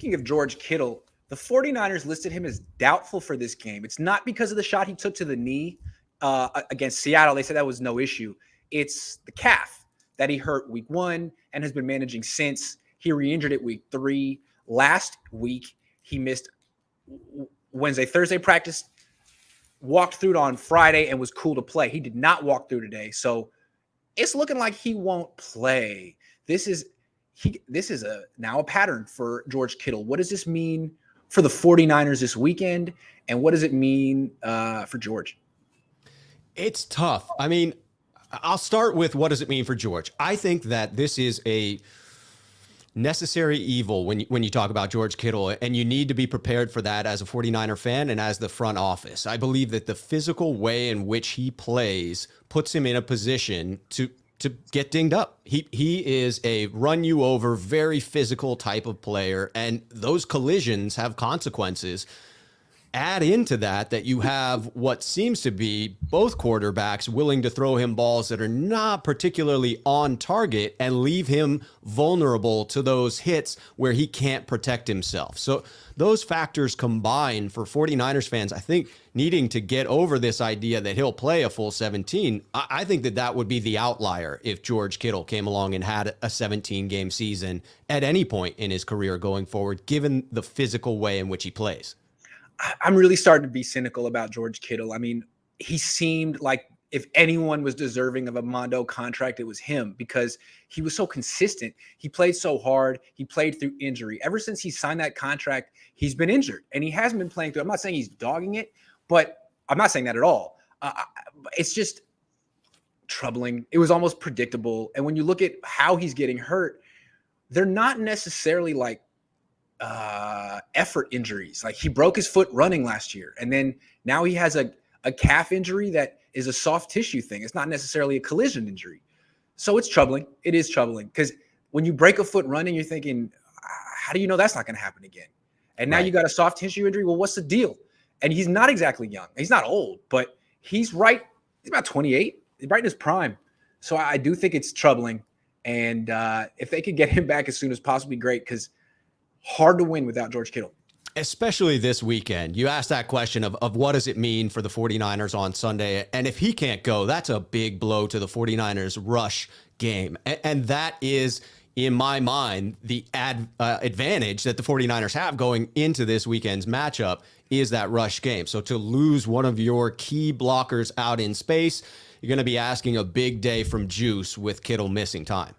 speaking of George Kittle, the 49ers listed him as doubtful for this game. It's not because of the shot he took to the knee against Seattle. They said that was no issue. It's the calf that he hurt week 1 and has been managing since. He re-injured it week 3. Last week, he missed Wednesday, Thursday practice, walked through it on Friday, and was cool to play. He did not walk through today. So it's looking like he won't play. This is now a pattern for George Kittle. What does this mean for the 49ers this weekend? And what does it mean for George? It's tough. I mean, I'll start with what does it mean for George? I think that this is a necessary evil when you talk about George Kittle, and you need to be prepared for that as a 49er fan and as the front office. I believe that the physical way in which he plays puts him in a position to get dinged up. He is a run you over, very physical type of player, and those collisions have consequences. Add into that you have what seems to be both quarterbacks willing to throw him balls that are not particularly on target and leave him vulnerable to those hits where he can't protect himself. So those factors combine for 49ers fans, I think, needing to get over this idea that he'll play a full 17. I think that would be the outlier if George Kittle came along and had a 17-game season at any point in his career going forward, given the physical way in which he plays. I'm really starting to be cynical about George Kittle. I mean, he seemed like if anyone was deserving of a Mondo contract, it was him because he was so consistent. He played so hard. He played through injury. Ever since he signed that contract, he's been injured, and he hasn't been playing through. I'm not saying he's dogging it, but I'm not saying that at all. It's just troubling. It was almost predictable. And when you look at how he's getting hurt, they're not necessarily like effort injuries. Like he broke his foot running last year, and then now he has a calf injury that is a soft tissue thing. It's not necessarily a collision injury. So it's troubling. It is troubling because when you break a foot running, you're thinking, how do you know that's not going to happen again? And now you got a soft tissue injury. Well, what's the deal? And he's not exactly young. He's not old, but he's right. He's about 28. He's right in his prime. So I do think it's troubling. And if they could get him back as soon as possible, be great, because hard to win without George Kittle. Especially this weekend. You asked that question of what does it mean for the 49ers on Sunday? And if he can't go, that's a big blow to the 49ers rush game. And that is, in my mind, the advantage that the 49ers have going into this weekend's matchup is that rush game. So to lose one of your key blockers out in space, you're going to be asking a big day from Juice with Kittle missing time.